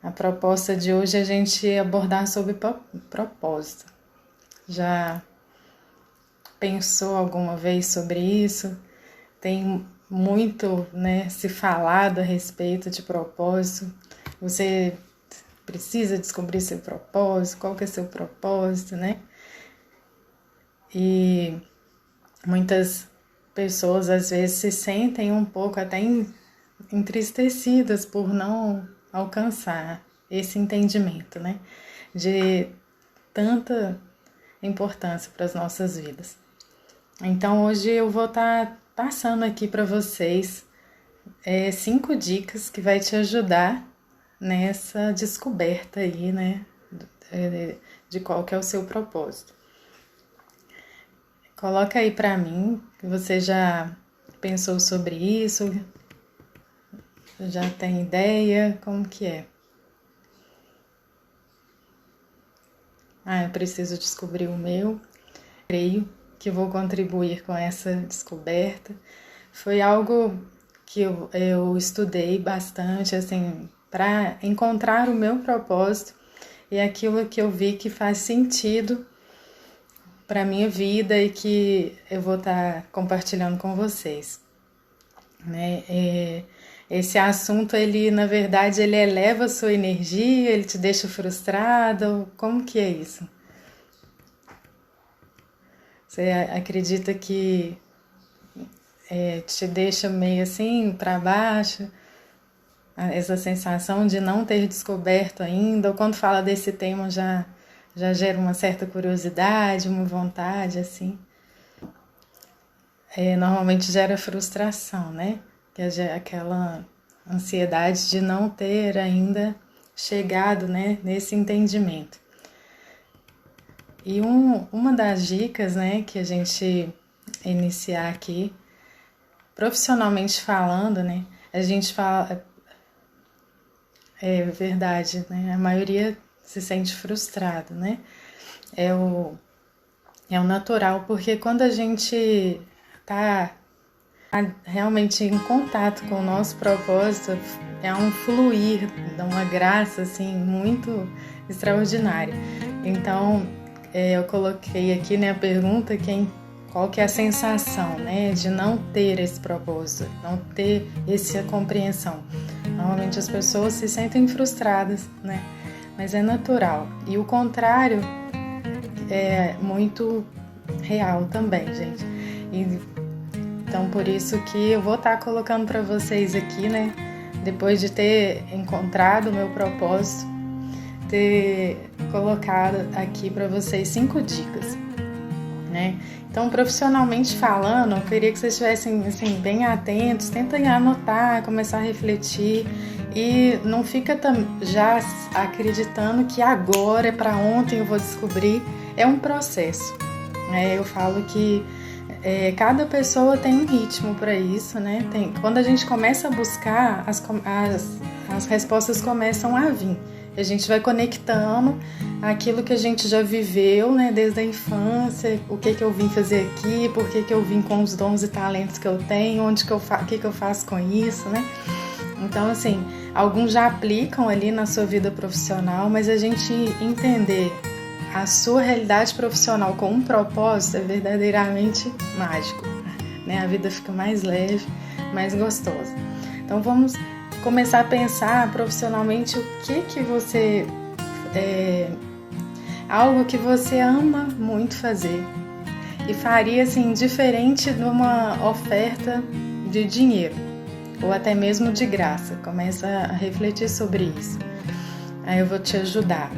A proposta de hoje é a gente abordar sobre propósito. Já pensou alguma vez sobre isso? Tem muito, né, se falado a respeito de propósito. Você precisa descobrir seu propósito, qual que é seu propósito, né? E muitas pessoas às vezes se sentem um pouco até entristecidas por não alcançar esse entendimento, né? De tanta importância para as nossas vidas. Então hoje eu vou estar passando aqui para vocês 5 dicas que vai te ajudar nessa descoberta aí, né? De qual que é o seu propósito. Coloca aí para mim que você já pensou sobre isso, já tem ideia, como que é? Eu preciso descobrir o meu. Creio que vou contribuir com essa descoberta. Foi algo que eu estudei bastante, assim, para encontrar o meu propósito e aquilo que eu vi que faz sentido para a minha vida e que eu vou estar compartilhando com vocês. Né? Esse assunto, ele, na verdade, ele eleva a sua energia, ele te deixa frustrado, como que é isso? Você acredita que te deixa meio assim para baixo, essa sensação de não ter descoberto ainda, ou quando fala desse tema já gera uma certa curiosidade, uma vontade, assim. Normalmente gera frustração, né? Que é aquela ansiedade de não ter ainda chegado, né, nesse entendimento. E uma das dicas, né, que a gente iniciar aqui, profissionalmente falando, né, a gente fala, é verdade, né, a maioria se sente frustrado, né, é o natural, porque quando a gente tá realmente em contato com o nosso propósito, é um fluir, uma graça, assim, muito extraordinária. Então, eu coloquei aqui, né, a pergunta, qual que é a sensação, né, de não ter esse propósito, não ter essa compreensão. Normalmente as pessoas se sentem frustradas, né, mas é natural. E o contrário é muito real também, gente. Então, por isso que eu vou estar colocando para vocês aqui, né, depois de ter encontrado o meu propósito, ter colocado aqui para vocês 5 dicas, né? Então, profissionalmente falando, eu queria que vocês estivessem assim, bem atentos, tentem anotar, começar a refletir e não fica já acreditando que agora, para ontem eu vou descobrir. É um processo, né? Eu falo que cada pessoa tem um ritmo para isso, né? Quando a gente começa a buscar, as respostas começam a vir. A gente vai conectando aquilo que a gente já viveu, né, desde a infância, o que eu vim fazer aqui, por que eu vim com os dons e talentos que eu tenho, o que eu faço com isso, né? Então, assim, alguns já aplicam ali na sua vida profissional, mas a gente entender a sua realidade profissional com um propósito é verdadeiramente mágico, né? A vida fica mais leve, mais gostosa. Então vamos começar a pensar profissionalmente o que você algo que você ama muito fazer e faria assim diferente de uma oferta de dinheiro ou até mesmo de graça. Começa a refletir sobre isso. Aí eu vou te ajudar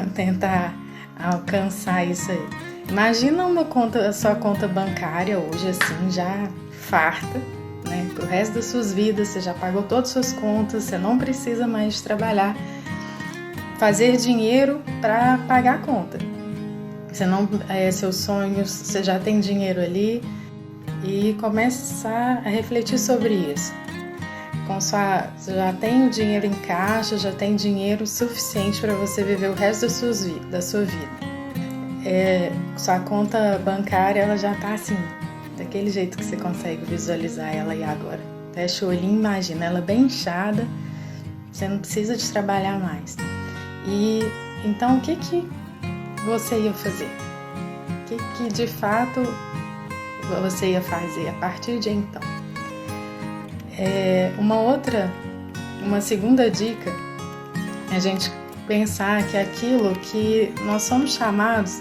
a tentar alcançar isso aí. Imagina a sua conta bancária hoje assim, já farta, né? Pro resto das suas vidas, você já pagou todas as suas contas, você não precisa mais trabalhar, fazer dinheiro para pagar a conta. Você não, seus sonhos, você já tem dinheiro ali e começar a refletir sobre isso. Você já tem o dinheiro em caixa, já tem dinheiro suficiente para você viver o resto da sua vida. Sua conta bancária, ela já tá assim, daquele jeito que você consegue visualizar ela aí agora. Fecha o olhinho, imagina ela bem inchada, você não precisa de trabalhar mais. E então o que você ia fazer? O que de fato você ia fazer a partir de então? Uma segunda dica é a gente pensar que aquilo que nós somos chamados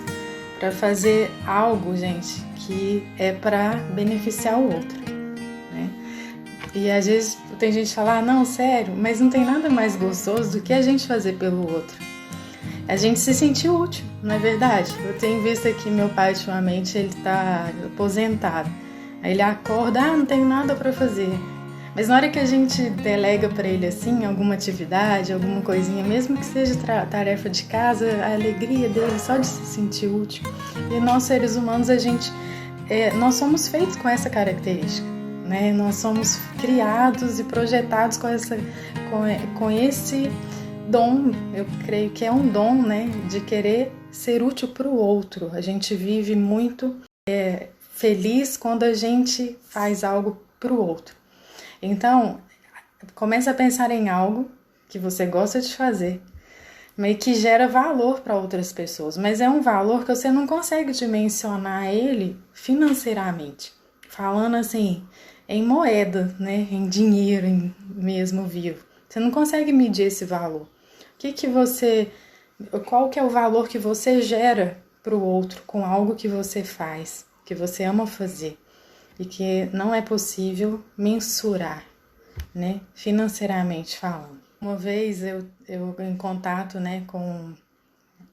para fazer algo, gente, que é para beneficiar o outro, né? E às vezes tem gente que fala, não, sério, mas não tem nada mais gostoso do que a gente fazer pelo outro. A gente se sentir útil, não é verdade? Eu tenho visto aqui meu pai ultimamente, ele tá aposentado. Aí ele acorda, não tenho nada para fazer. Mas na hora que a gente delega para ele assim, alguma atividade, alguma coisinha, mesmo que seja tarefa de casa, a alegria dele só de se sentir útil. E nós seres humanos, nós somos feitos com essa característica, né? Nós somos criados e projetados com esse dom, eu creio que é um dom, né? De querer ser útil para o outro. A gente vive muito feliz quando a gente faz algo para o outro. Então, comece a pensar em algo que você gosta de fazer, mas que gera valor para outras pessoas, mas é um valor que você não consegue dimensionar ele financeiramente, falando assim, em moeda, né, em dinheiro mesmo vivo. Você não consegue medir esse valor. Qual que é o valor que você gera para o outro com algo que você faz, que você ama fazer? E que não é possível mensurar, né, financeiramente falando. Uma vez eu em contato, né, com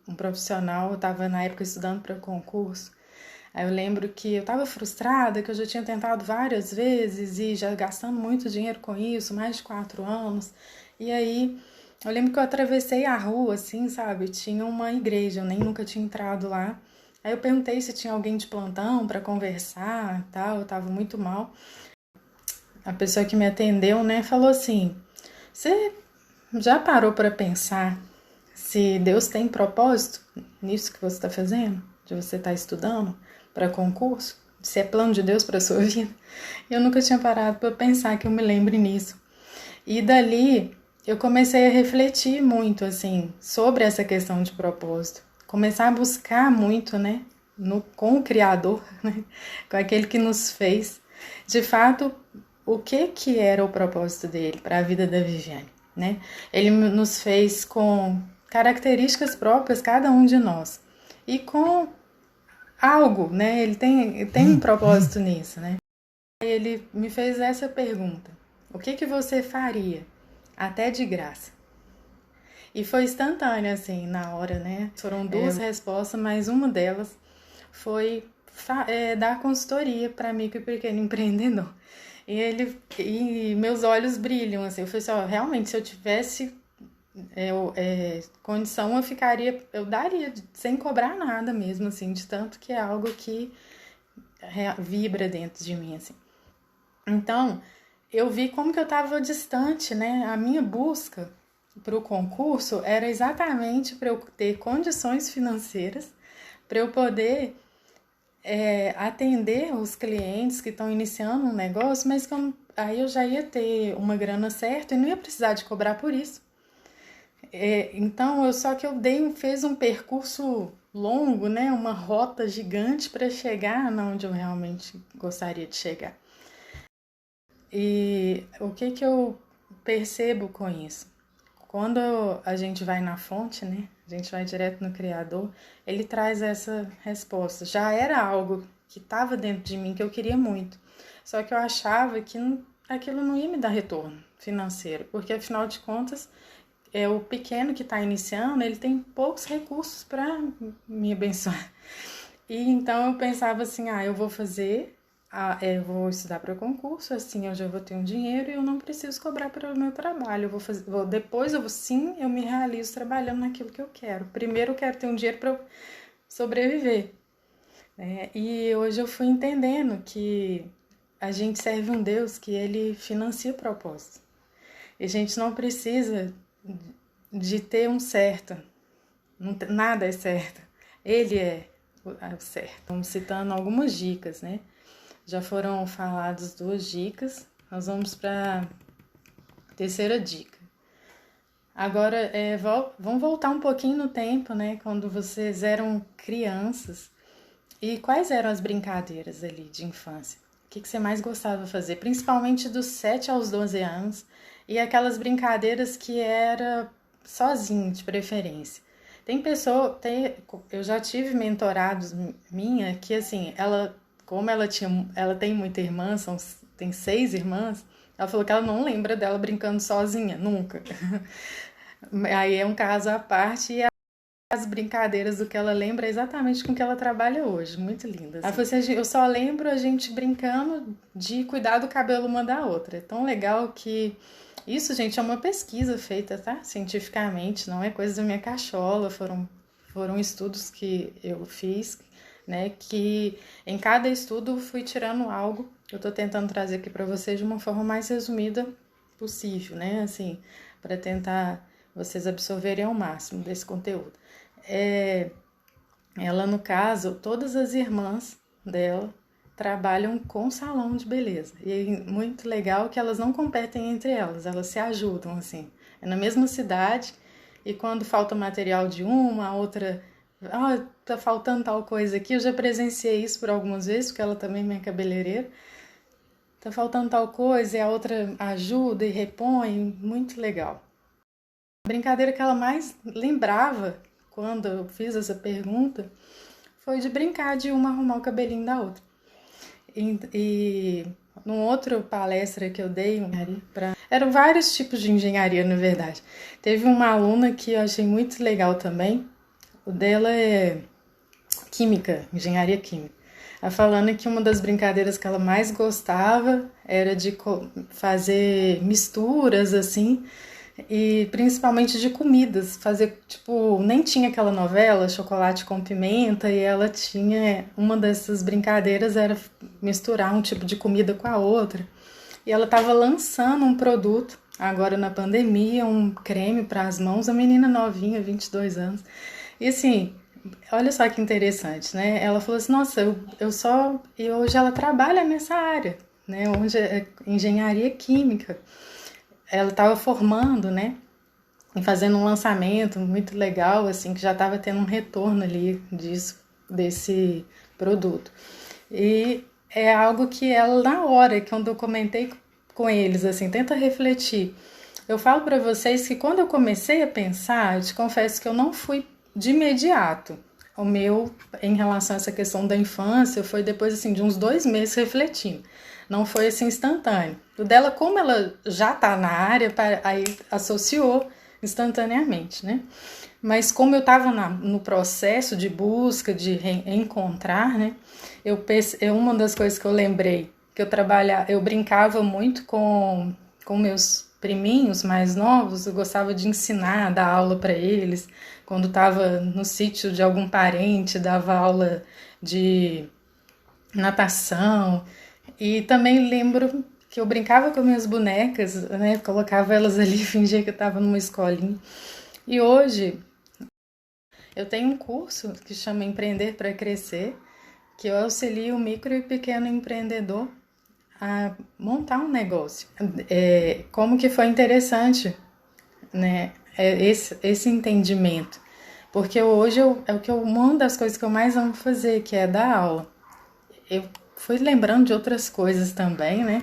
um profissional, eu estava na época estudando para concurso, aí eu lembro que eu estava frustrada, que eu já tinha tentado várias vezes e já gastando muito dinheiro com isso, mais de 4 anos, e aí eu lembro que eu atravessei a rua, assim, sabe, tinha uma igreja, eu nem nunca tinha entrado lá. Aí eu perguntei se tinha alguém de plantão para conversar e tal, eu tava muito mal. A pessoa que me atendeu, né, falou assim, você já parou para pensar se Deus tem propósito nisso que você está fazendo? De você estar estudando para concurso? Se é plano de Deus para sua vida? Eu nunca tinha parado para pensar que eu me lembre nisso. E dali eu comecei a refletir muito, assim, sobre essa questão de propósito. Começar a buscar muito, né, com o Criador, né, com aquele que nos fez, de fato, o que era o propósito dele para a vida da Viviane, né? Ele nos fez com características próprias, cada um de nós, e com algo, né? Ele tem um propósito nisso, né? E ele me fez essa pergunta: o que você faria, até de graça? E foi instantâneo, assim, na hora, né? Foram duas respostas, mas uma delas foi dar consultoria para micro e pequeno empreendedor. E meus olhos brilham, assim. Eu falei assim, realmente, se eu tivesse condição, eu daria sem cobrar nada mesmo, assim, de tanto que é algo que vibra dentro de mim, assim. Então, eu vi como que eu estava distante, né? A minha busca para o concurso era exatamente para eu ter condições financeiras, para eu poder atender os clientes que estão iniciando um negócio, mas aí eu já ia ter uma grana certa e não ia precisar de cobrar por isso. Então, só que eu fiz um percurso longo, né? Uma rota gigante para chegar onde eu realmente gostaria de chegar. E o que eu percebo com isso? Quando a gente vai na fonte, né? A gente vai direto no Criador, ele traz essa resposta. Já era algo que estava dentro de mim, que eu queria muito. Só que eu achava que aquilo não ia me dar retorno financeiro, porque afinal de contas, o pequeno que está iniciando, ele tem poucos recursos para me abençoar. E então eu pensava assim, eu vou fazer... eu vou estudar para concurso, assim eu já vou ter um dinheiro e eu não preciso cobrar pelo meu trabalho. Depois eu me realizo trabalhando naquilo que eu quero. Primeiro eu quero ter um dinheiro para sobreviver. E hoje eu fui entendendo que a gente serve um Deus que ele financia o propósito. E a gente não precisa de ter um certo. Nada é certo. Ele é o certo. Estamos citando algumas dicas, né? Já foram faladas 2 dicas, nós vamos para a terceira dica. Agora, vamos voltar um pouquinho no tempo, né? Quando vocês eram crianças. E quais eram as brincadeiras ali de infância? O que você mais gostava de fazer? Principalmente dos 7 aos 12 anos. E aquelas brincadeiras que era sozinho, de preferência. Eu já tive mentorados minha que assim, como ela tem muita irmã, tem 6 irmãs, ela falou que ela não lembra dela brincando sozinha, nunca. Aí é um caso à parte e as brincadeiras do que ela lembra é exatamente com o que ela trabalha hoje, muito linda. Assim. Ela falou assim, eu só lembro a gente brincando de cuidar do cabelo uma da outra. É tão legal que isso, gente, é uma pesquisa feita, tá? Cientificamente, não é coisa da minha cachola, foram estudos que eu fiz, né? Que em cada estudo fui tirando algo que eu tô tentando trazer aqui para vocês de uma forma mais resumida possível, né? Assim, para tentar vocês absorverem ao máximo desse conteúdo. Ela, no caso, todas as irmãs dela trabalham com salão de beleza. E é muito legal que elas não competem entre elas se ajudam, assim. É na mesma cidade, e quando falta material de uma, a outra... tá faltando tal coisa aqui. Eu já presenciei isso por algumas vezes, porque ela também é minha cabeleireira. Tá faltando tal coisa, e a outra ajuda e repõe. Muito legal. A brincadeira que ela mais lembrava quando eu fiz essa pergunta foi de brincar de uma arrumar o cabelinho da outra. E num outro palestra que eu dei, eram vários tipos de engenharia, na verdade. Teve uma aluna que eu achei muito legal também. O dela é química, engenharia química. Ela falando que uma das brincadeiras que ela mais gostava era de fazer misturas, assim, e principalmente de comidas, fazer, tipo, nem tinha aquela novela, Chocolate com Pimenta, e ela tinha, uma dessas brincadeiras era misturar um tipo de comida com a outra, e ela estava lançando um produto, agora na pandemia, um creme para as mãos, a menina novinha, 22 anos, e assim, olha só que interessante, né, ela falou assim, nossa, e hoje ela trabalha nessa área, né, onde é engenharia química, ela estava formando, né, e fazendo um lançamento muito legal, assim, que já estava tendo um retorno ali desse produto. E é algo que ela, na hora, quando eu comentei com eles, assim, tenta refletir. Eu falo para vocês que quando eu comecei a pensar, eu te confesso que eu não fui de imediato. O meu, em relação a essa questão da infância, foi depois, assim, de uns 2 meses refletindo. Não foi, assim, instantâneo. O dela, como ela já tá na área, aí associou instantaneamente, né? Mas como eu estava no processo de busca, de reencontrar, né? Uma das coisas que eu lembrei, que eu brincava muito com meus priminhos mais novos, eu gostava de ensinar, dar aula para eles. Quando estava no sítio de algum parente, dava aula de natação. E também lembro que eu brincava com minhas bonecas, né? Colocava elas ali, fingia que eu estava numa escolinha. E hoje eu tenho um curso que chama Empreender para Crescer, que eu auxilio o micro e pequeno empreendedor a montar um negócio. Como que foi interessante, né? Esse entendimento. Porque hoje uma das coisas que eu mais amo fazer, que é dar aula. Eu fui lembrando de outras coisas também, né?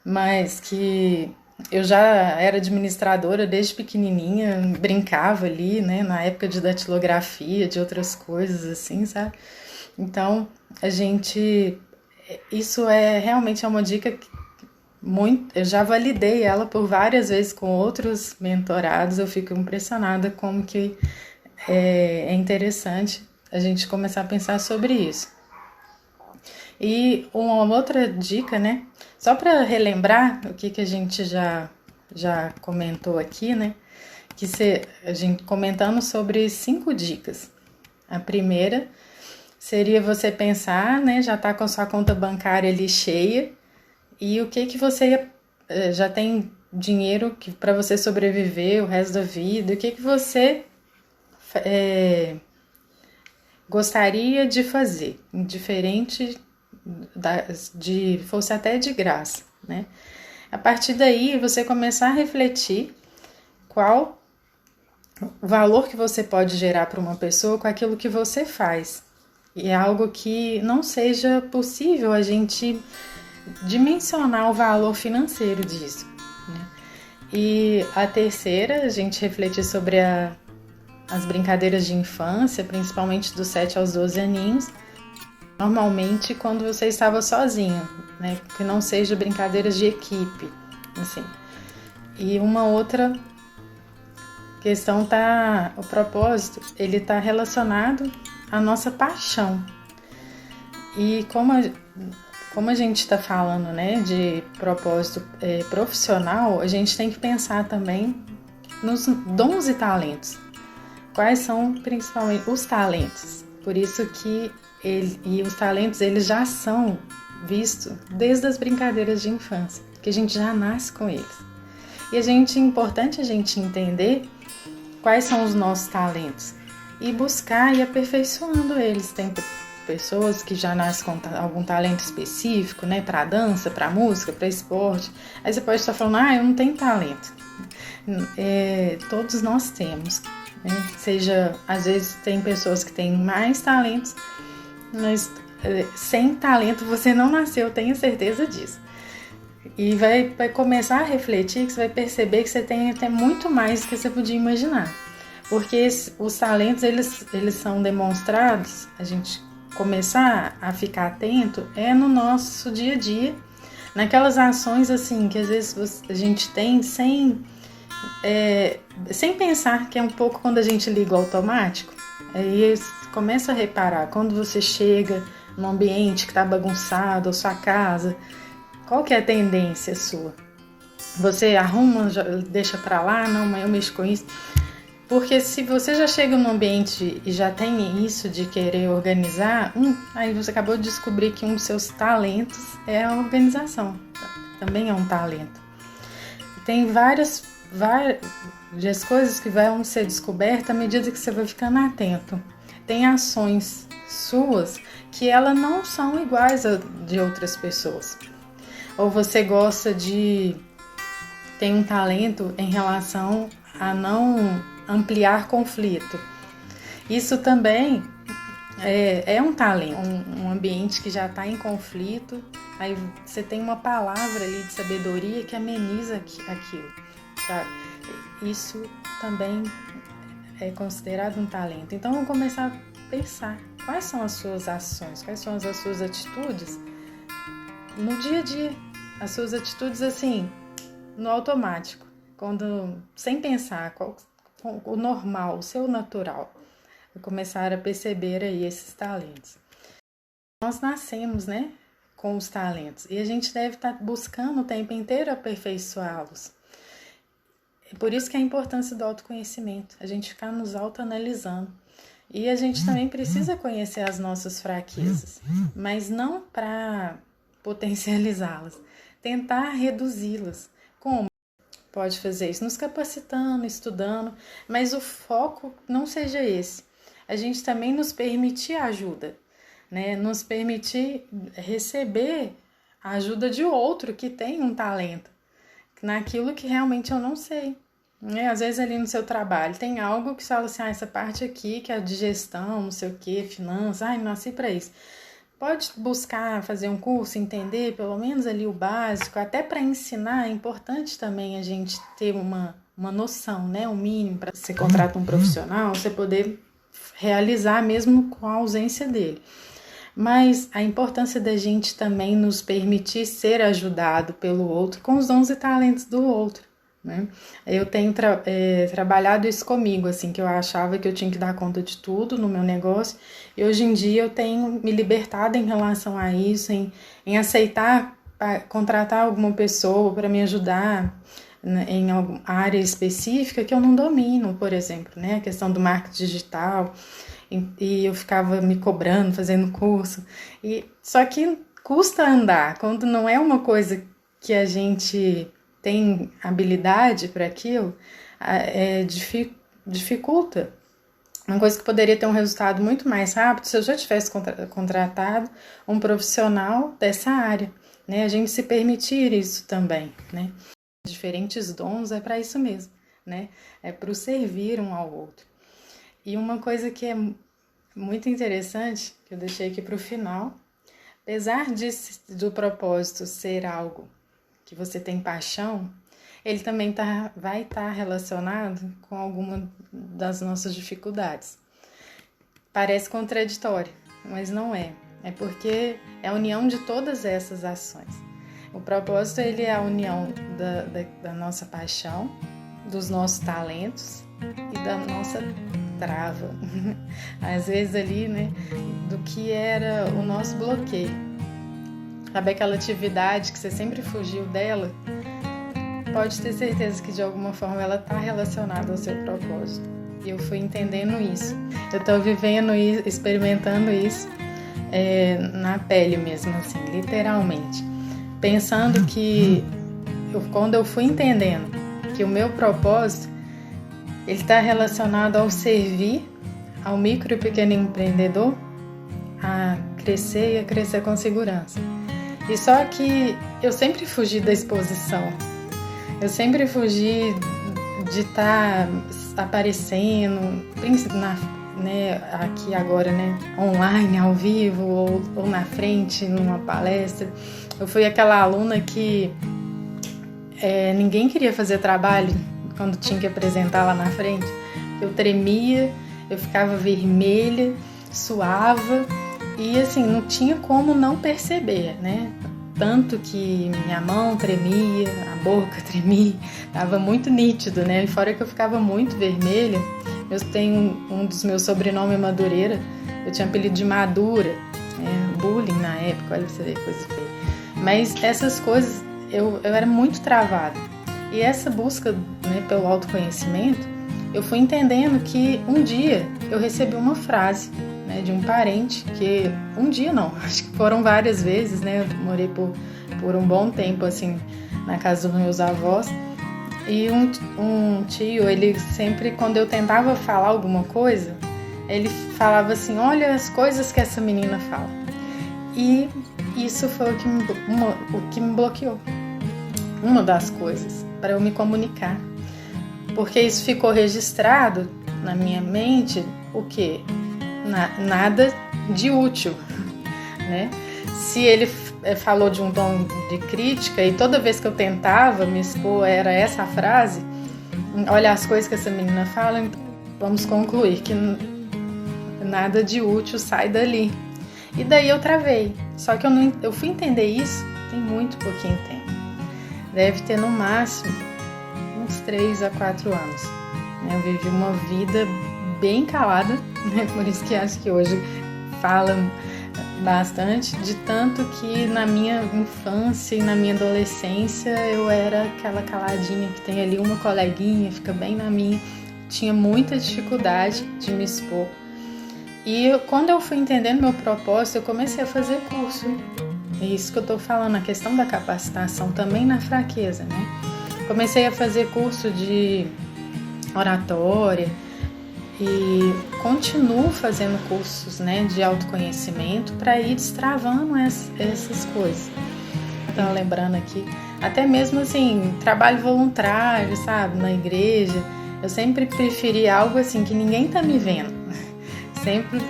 Mas que eu já era administradora desde pequenininha, brincava ali, né? Na época de datilografia, de outras coisas assim, sabe? Então, isso realmente uma dica que eu já validei ela por várias vezes com outros mentorados, eu fico impressionada como que é interessante a gente começar a pensar sobre isso. E uma outra dica, né? Só para relembrar o que a gente já comentou aqui, né? A gente comentando sobre 5 dicas. A primeira seria você pensar, né? Já tá com a sua conta bancária ali cheia e o que você já tem dinheiro para você sobreviver o resto da vida, o que você gostaria de fazer, indiferente fosse até de graça, né? A partir daí, você começar a refletir qual o valor que você pode gerar para uma pessoa com aquilo que você faz. E é algo que não seja possível a gente dimensionar o valor financeiro disso, né? E a terceira, a gente refletir sobre as brincadeiras de infância, principalmente dos 7 aos 12 aninhos, normalmente quando você estava sozinho, né? Que não seja brincadeiras de equipe, assim. E uma outra questão o propósito, ele está relacionado à nossa paixão. E como a gente está falando, né, de propósito profissional, a gente tem que pensar também nos dons e talentos. Quais são principalmente os talentos? Por isso que os talentos eles já são vistos desde as brincadeiras de infância, que a gente já nasce com eles. E é importante a gente entender quais são os nossos talentos e buscar e aperfeiçoando eles. Tem pessoas que já nascem com algum talento específico, né, para dança, para música, para esporte. Aí você pode estar falando, eu não tenho talento. Todos nós temos, né? Às vezes tem pessoas que têm mais talentos, mas sem talento você não nasceu, tenho certeza disso. E vai começar a refletir que você vai perceber que você tem até muito mais do que você podia imaginar. Porque os talentos, eles são demonstrados, a gente começar a ficar atento no nosso dia a dia, naquelas ações assim, que às vezes a gente tem sem pensar, que é um pouco quando a gente liga o automático. Aí começa a reparar, quando você chega num ambiente que está bagunçado, ou sua casa, qual que é a tendência sua? Você arruma, deixa pra lá, não, mas eu mexo com isso. Porque se você já chega num ambiente e já tem isso de querer organizar, aí você acabou de descobrir que um dos seus talentos é a organização. Também é um talento. Tem várias coisas que vão ser descobertas à medida que você vai ficando atento. Tem ações suas que elas não são iguais a de outras pessoas. Ou você tem um talento em relação a não ampliar conflito. Isso também é um talento, um ambiente que já está em conflito, aí você tem uma palavra ali de sabedoria que ameniza aquilo, sabe? Isso também é considerado um talento. Então, vamos começar a pensar quais são as suas ações, quais são as suas atitudes no dia a dia, as suas atitudes assim, no automático, sem pensar, o normal, o seu natural, começar a perceber aí esses talentos. Nós nascemos, né, com os talentos e a gente deve estar buscando o tempo inteiro aperfeiçoá-los. Por isso que é a importância do autoconhecimento, a gente ficar nos autoanalisando. E a gente também precisa conhecer as nossas fraquezas, mas não para potencializá-las, tentar reduzi-las. Como? Pode fazer isso nos capacitando, estudando, mas o foco não seja esse. A gente também nos permitir ajuda, né? Nos permitir receber a ajuda de outro que tem um talento naquilo que realmente eu não sei. Às vezes ali no seu trabalho tem algo que você fala assim, essa parte aqui que é de gestão, não sei o que, finanças, nasci para isso. Pode buscar fazer um curso, entender pelo menos ali o básico, até para ensinar é importante também a gente ter uma noção, né? O mínimo para você contratar um profissional, você poder realizar mesmo com a ausência dele. Mas a importância da gente também nos permitir ser ajudado pelo outro com os dons e talentos do outro, né? Eu tenho trabalhado isso comigo, assim, que eu achava que eu tinha que dar conta de tudo no meu negócio, e hoje em dia eu tenho me libertado em relação a isso, em aceitar contratar alguma pessoa para me ajudar em alguma área específica que eu não domino, por exemplo, né? A questão do marketing digital, e eu ficava me cobrando, fazendo curso, só que custa andar, quando não é uma coisa que a gente tem habilidade para aquilo, dificulta. Uma coisa que poderia ter um resultado muito mais rápido se eu já tivesse contratado um profissional dessa área, né? A gente se permitir isso também, né? Diferentes dons é para isso mesmo, né? É para o servir um ao outro. E uma coisa que é muito interessante, que eu deixei aqui para o final, apesar do propósito ser algo que você tem paixão, ele também vai estar relacionado com alguma das nossas dificuldades. Parece contraditório, mas não é. É porque é a união de todas essas ações. O propósito, ele é a união da nossa paixão, dos nossos talentos e da nossa trava. Às vezes ali, né, do que era o nosso bloqueio. Sabe aquela atividade que você sempre fugiu dela? Pode ter certeza que de alguma forma ela está relacionada ao seu propósito. E eu fui entendendo isso. Eu estou vivendo isso, experimentando isso na pele mesmo, assim, literalmente. Pensando que quando eu fui entendendo que o meu propósito ele está relacionado ao servir ao micro e pequeno empreendedor a crescer e a crescer com segurança. E só que eu sempre fugi da exposição. Eu sempre fugi de estar aparecendo, né, aqui agora, né, online, ao vivo, ou na frente, numa palestra. Eu fui aquela aluna que ninguém queria fazer trabalho quando tinha que apresentar lá na frente. Eu tremia, eu ficava vermelha, suava e assim, não tinha como não perceber, né? Tanto que minha mão tremia, a boca tremia, tava muito nítido, né? E fora que eu ficava muito vermelha, eu tenho um dos meus sobrenomes é Madureira, eu tinha apelido de Madura, bullying na época, olha pra você ver, coisa feia. Mas essas coisas, eu era muito travada. E essa busca, né, pelo autoconhecimento, eu fui entendendo que um dia eu recebi uma frase, né, de um parente, que um dia não, acho que foram várias vezes, né, eu morei por um bom tempo, assim, na casa dos meus avós, e um tio, ele sempre, quando eu tentava falar alguma coisa, ele falava assim, olha as coisas que essa menina fala. E isso foi o que me bloqueou. Uma das coisas, para eu me comunicar. Porque isso ficou registrado na minha mente, o quê? Nada de útil, né? Se ele falou de um tom de crítica e toda vez que eu tentava me expor era essa a frase, olha as coisas que essa menina fala, então vamos concluir que nada de útil sai dali. E daí eu travei. Só que eu fui entender isso tem muito pouquinho tempo. Deve ter no máximo uns 3 a 4 anos. Eu vivi uma vida bem calada, né? Por isso que acho que hoje fala bastante, de tanto que na minha infância e na minha adolescência eu era aquela caladinha que tem ali uma coleguinha, fica bem na minha. Tinha muita dificuldade de me expor. E quando eu fui entendendo meu propósito, eu comecei a fazer curso. É isso que eu tô falando, a questão da capacitação também na fraqueza, né? Comecei a fazer curso de oratória e continuo fazendo cursos, né, de autoconhecimento para ir destravando essas coisas. Então, lembrando aqui, até mesmo assim, trabalho voluntário, sabe, na igreja, eu sempre preferi algo assim que ninguém tá me vendo. Sempre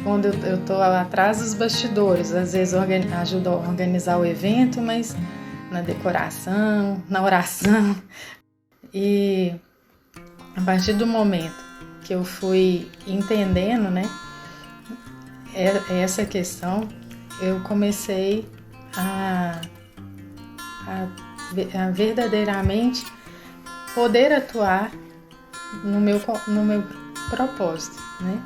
quando eu tô atrás dos bastidores, às vezes ajudo a organizar o evento, mas na decoração, na oração. E a partir do momento que eu fui entendendo, né, essa questão, eu comecei a verdadeiramente poder atuar no meu propósito, né?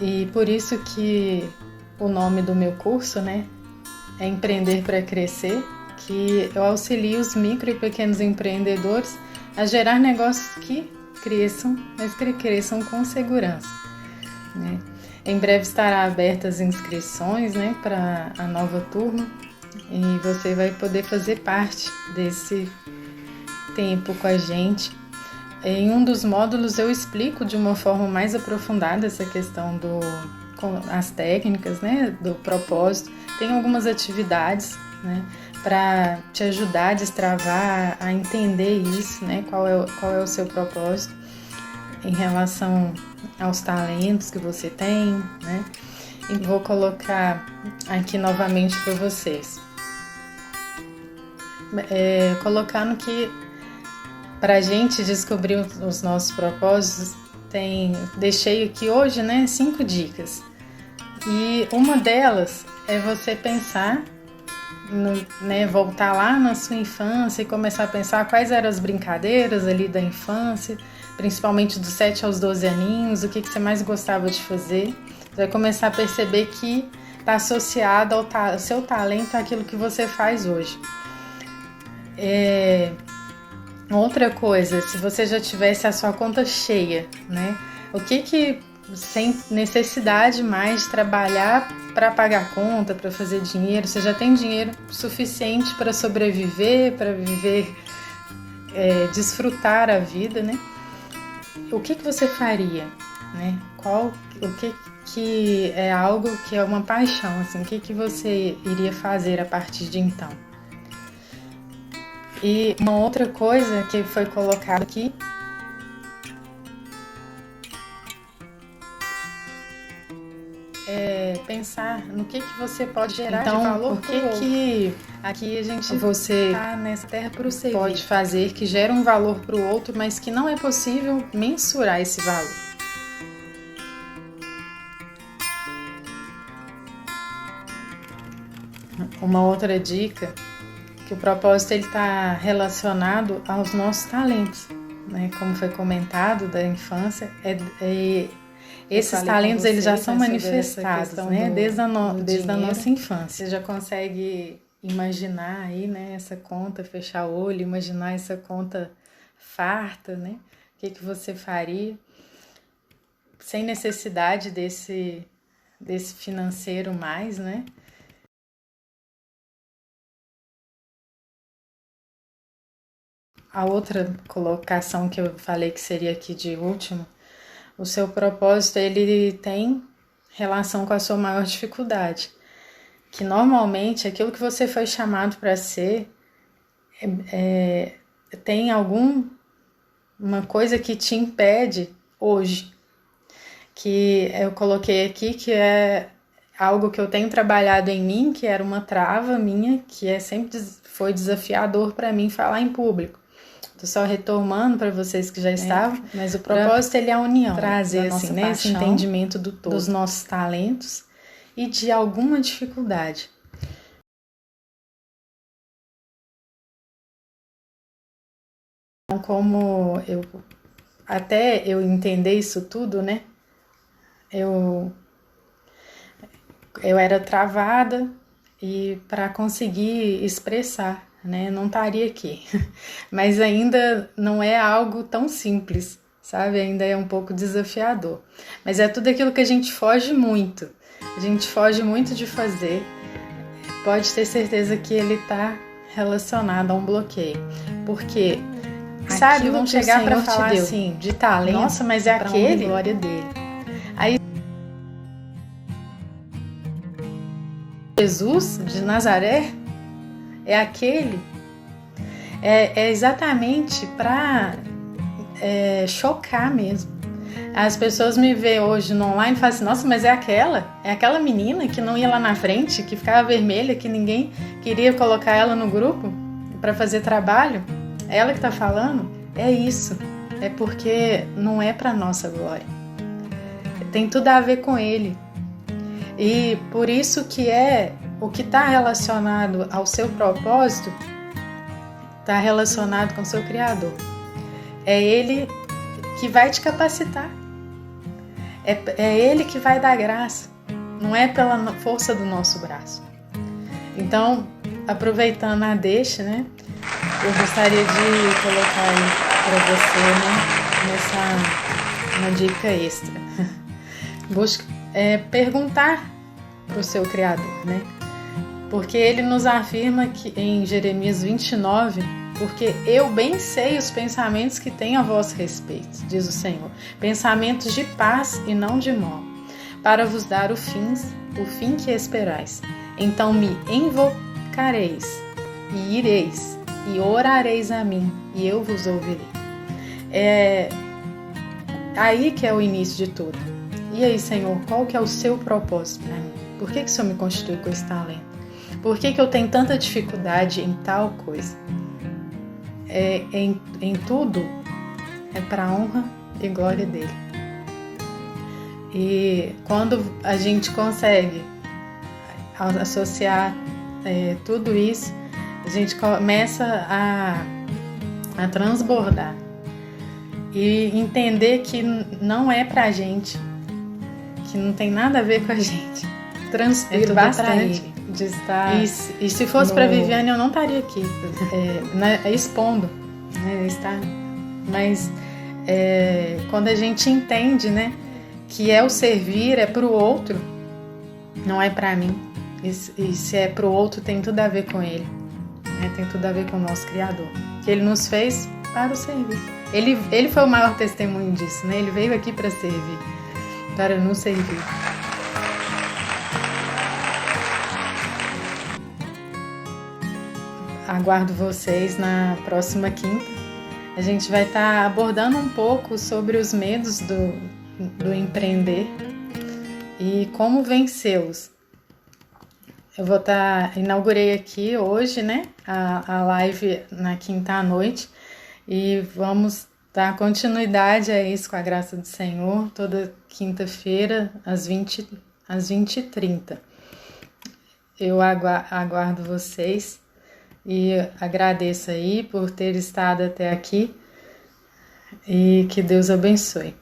E por isso que o nome do meu curso, né, é Empreender para Crescer, que eu auxilio os micro e pequenos empreendedores a gerar negócios que cresçam, mas que cresçam com segurança, né? Em breve estará abertas as inscrições, né, para a nova turma e você vai poder fazer parte desse tempo com a gente. Em um dos módulos eu explico de uma forma mais aprofundada essa questão as técnicas, né, do propósito. Tem algumas atividades, né, para te ajudar a destravar, a entender isso, né? Qual é o seu propósito em relação aos talentos que você tem, né? E vou colocar aqui novamente para vocês. Colocando que para a gente descobrir os nossos propósitos, deixei aqui hoje, né, 5 dicas. E uma delas é você pensar, voltar lá na sua infância e começar a pensar quais eram as brincadeiras ali da infância, principalmente dos 7 aos 12 aninhos, o que você mais gostava de fazer. Você vai começar a perceber que está associado ao seu talento àquilo que você faz hoje. Outra coisa, se você já tivesse a sua conta cheia, né? O que sem necessidade mais de trabalhar para pagar conta, para fazer dinheiro, você já tem dinheiro suficiente para sobreviver, para viver, desfrutar a vida, né? O que você faria, né? O que é algo que é uma paixão, assim, o que você iria fazer a partir de então? E uma outra coisa que foi colocada aqui é pensar no que você pode gerar de valor. O que aqui você tá nessa terra para o servir pode fazer que gera um valor para o outro, mas que não é possível mensurar esse valor. Uma outra dica, que o propósito está relacionado aos nossos talentos, né? Como foi comentado da infância, esses talentos eles já são manifestados, né? Desde a nossa infância. Você já consegue imaginar aí, né? Essa conta, fechar o olho, imaginar essa conta farta, né? O que você faria sem necessidade desse financeiro mais, né? A outra colocação que eu falei que seria aqui de último, o seu propósito ele tem relação com a sua maior dificuldade, que normalmente aquilo que você foi chamado para ser tem uma coisa que te impede hoje, que eu coloquei aqui, que é algo que eu tenho trabalhado em mim, que era uma trava minha, que sempre foi desafiador para mim falar em público. Tô só retomando para vocês que já estavam, mas o propósito ele é a união, trazer assim, né, esse entendimento do todo, dos nossos talentos e de alguma dificuldade. Então, como até eu entender isso tudo, né, eu era travada e para conseguir expressar, né? Não estaria aqui, mas ainda não é algo tão simples, sabe? Ainda é um pouco desafiador, mas é tudo aquilo que a gente foge muito de fazer. Pode ter certeza que ele está relacionado a um bloqueio, porque sabe, vão chegar para falar assim, de talento, nossa, mas é aquele, glória dele. Aí Jesus de Nazaré é aquele, é exatamente para chocar mesmo. As pessoas me veem hoje no online e falam assim, nossa, mas é aquela menina que não ia lá na frente, que ficava vermelha, que ninguém queria colocar ela no grupo para fazer trabalho? É ela que está falando? É isso, é porque não é para nossa glória, tem tudo a ver com ele. E por isso que o que está relacionado ao seu propósito está relacionado com o seu Criador. É Ele que vai te capacitar. É Ele que vai dar graça. Não é pela força do nosso braço. Então, aproveitando a deixa, né? Eu gostaria de colocar aí para você, né, uma dica extra. Busque perguntar para o seu Criador, né? Porque ele nos afirma que em Jeremias 29, porque eu bem sei os pensamentos que tenho a vosso respeito, diz o Senhor, pensamentos de paz e não de mal, para vos dar o fim que esperais. Então me invocareis e ireis, e orareis a mim, e eu vos ouvirei. Aí que é o início de tudo. E aí, Senhor, qual que é o seu propósito para mim? Por que o Senhor me constituiu com esse talento? Por que eu tenho tanta dificuldade em tal coisa? Em tudo é para a honra e glória dele. E quando a gente consegue associar tudo isso, a gente começa a transbordar e entender que não é pra gente, que não tem nada a ver com a gente. Transpiro bastante de estar. E se fosse para Viviane, eu não estaria aqui expondo, né, mas quando a gente entende, né, que o servir é para o outro, não é para mim. E se é para o outro, tem tudo a ver com ele, né, tem tudo a ver com o nosso Criador, que ele nos fez para o servir. Ele foi o maior testemunho disso, né? Ele veio aqui para servir, para nos servir. Aguardo vocês na próxima quinta. A gente vai estar abordando um pouco sobre os medos do empreender e como vencê-los. Eu vou inaugurei aqui hoje, né, a live na quinta à noite, e vamos dar continuidade a isso com a graça do Senhor, toda quinta-feira às 20h30. Eu aguardo vocês e agradeço aí por ter estado até aqui, e que Deus abençoe.